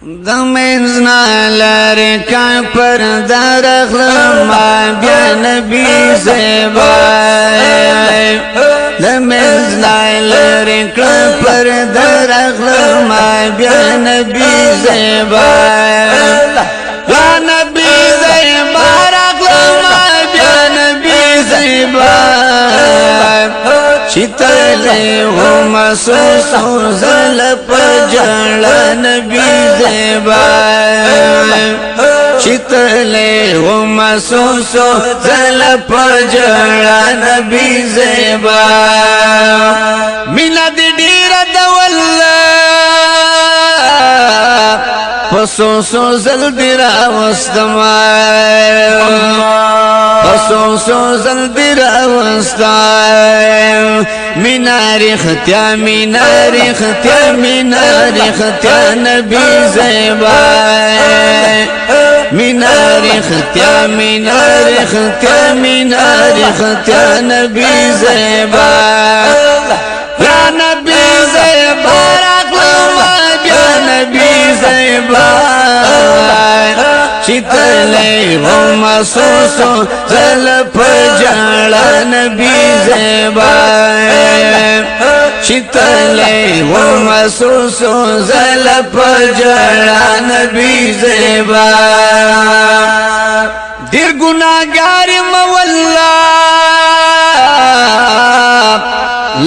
دمزنا لرکا پر درخلم بیا نبی زیبای دمزنا لرکا پر درخلم بیا نبی زیبای یا نبی زیبای رخلم بیا نبی زیبای چتلے ہو مسوسو زل پجڑ نبی زیبای چتلے ہو مسوسو زل پجڑ نبی زیبای مینا دی ډیر دولله پسوسو زل دی راوستمای پسوسو زل دی راوستمای میناری ختیا میناری ختیا میناری ختیا نبی زیبای میناری ختیا میناری ختیا میناری ختیا نبی زیبای یا نبی زیبای رقم یا نبی زیبای چتلے ہو مسوسو زل پجڑ نبی زیبای چتلے ہو مسوسو زل پجڑ نبی زیبای دیر گناہگار مولا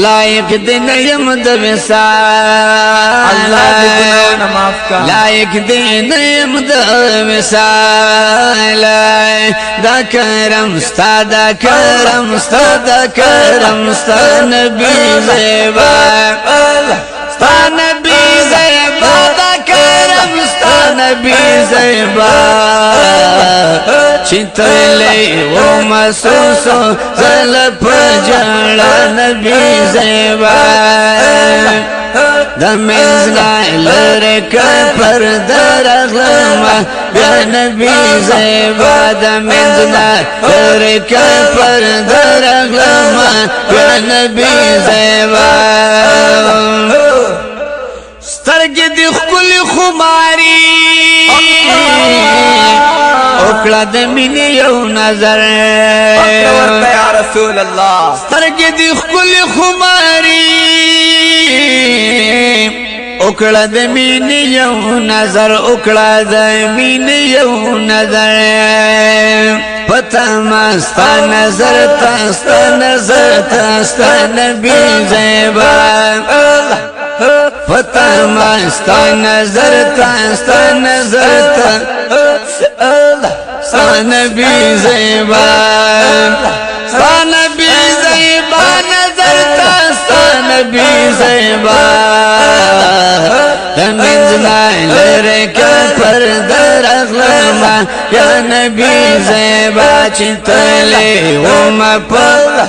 لائق دین یم د وصال اللہ دې گناہونه معاف کا لائق دین یم د وصال دا کرم ستا دا کرم ستا دا کرم ستا نبی زیبای ستا نبی زیبای دا کرم ستا نبی زیبای چتلے وہ مسوسو زل پجڑ نبی زیبای دمزنا لرکا پر درخلم بیا نبی زیبای دمزنا لرکا پر درخلم بیا نبی زیبای سترگی دی خکلی خماری اکڑا دمینی یو نظر یا رسول اللہ سترگی دی خکلی خماری اکڑا دمینی یو نظر اکڑا دمینی یو نظر پتا مستا نظر تاستا نظر تاستا نبی زیبای پتا مستا نظر تاستا نظر تاستا نبی زیبای ستا نبی زیبای نظر تاستا نبی زیبای دمزنا لرکا پر درخلم یا نبی زیبای چتلے وم پر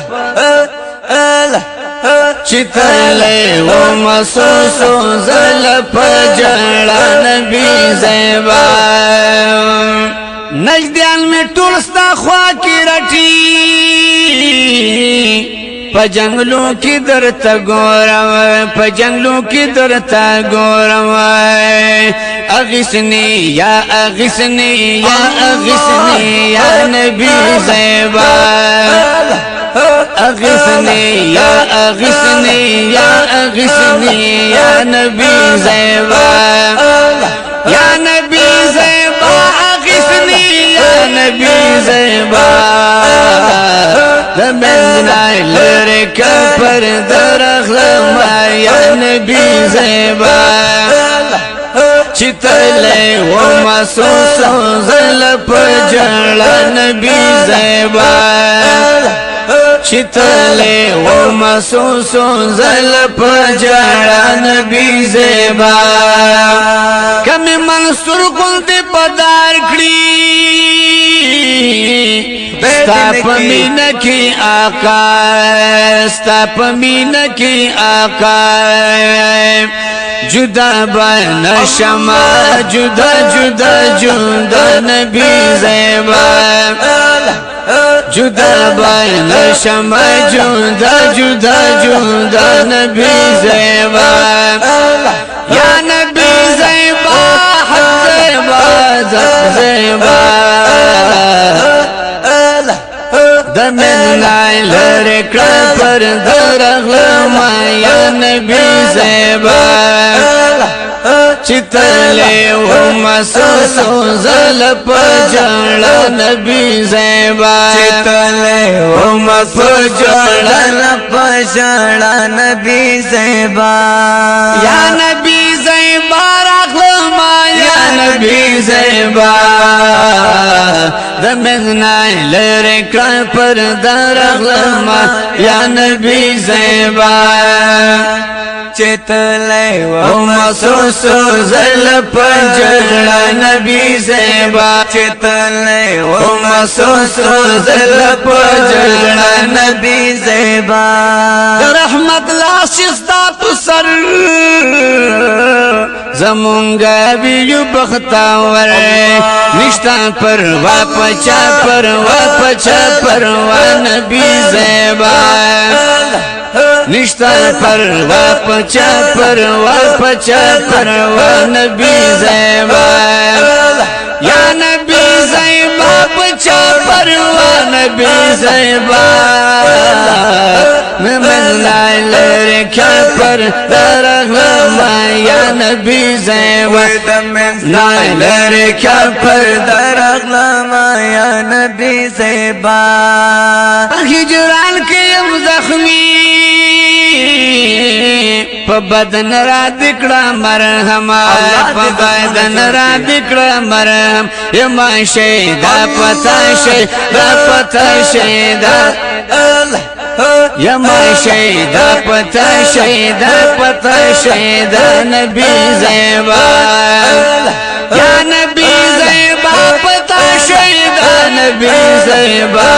چتلے وم سوسو زل پجڑ نبی زیبای نجدیان میں ٹولستا خواہ کی رٹی پا جنگلوں کی درتا گورم پا جنگلوں کی درتا گورم اغسنی یا اغسنی یا اغسنی یا نبی زیبای اغسنی یا اغسنی یا اغسنی یا نبی زیبای یا نبی زیبای اغسنی یا نبی زیبای دمزنا لرکا پر درخلم یا نبی زیبای چتلے و مسوسو زل پجڑ نبی زیبای چتلے و مسوسو زل پجڑ نبی زیبای کمی منصور قلتی پدار کری ستا پمین کی آقا ستا پمین کی آقا جدا بین شما جدا جدا جدا نبی زیبای جدا بین شما جدا جدا جدا نبی زیبای یا نبی زیبای لرک پر درغلم یا نبی زیبا چتلے و مسوسو زل پجڑ نبی زیبا چتلے و مسوسو زل پجڑ نبی زیبا یا نبی زیبا رغلم یا نبی زیبا دمغنا لرک پر درغلم یا نبی زیبا چتلے و مسوسو زل پجڑ نبی زیبا چتلے و مسوسو زل پجڑ نبی زیبا رحمت لا شستا پسر زمونگا بیو بختاور نشتا پر واپچا پر نبی زیبا نشتا پر واپچا پر نبی زیبا یا نبی زیبا پچا پر نبی زیبا من لرک پر درغلم یا نبی زیبا لرک پر درغلم یا نبی زیبا ہجران کے زخمی پا بدن را دکڑا مرحم پا بدن را دکڑا مرحم یما شیدہ پتا شیدہ یما شیدہ پتا شیدہ نبی زیبا یا نبی زیبا پتا شیدہ نبی زیبا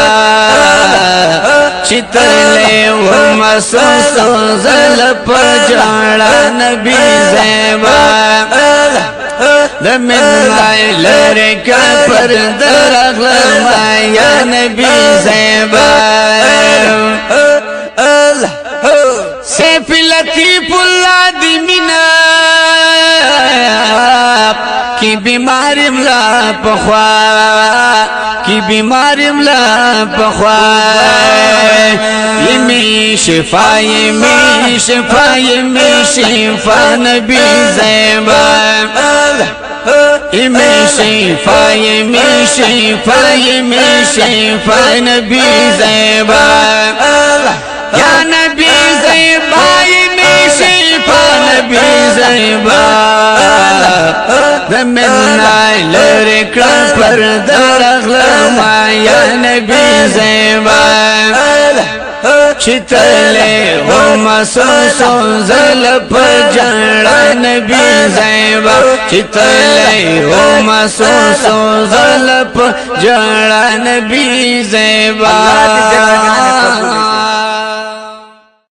چتلے و مسوسو زل پجڑ نبی زیبا دمغنا لرک پر درغلم یا نبی زیبا سیف لطیف اللہ دی منا کی بیماری ملا پخوا کی بیماری ملا پخوا یمی شفا نبی زیبا یمی شفا نبی زیبا یا نبی زیبا یمی شفا نبی زیبا دمغنا لرک پر درغلم یا نبی زیبا چتلے و مسوسو زل پجڑ نبی زیبا چتلے و مسوسو زل پجڑ نبی زیبا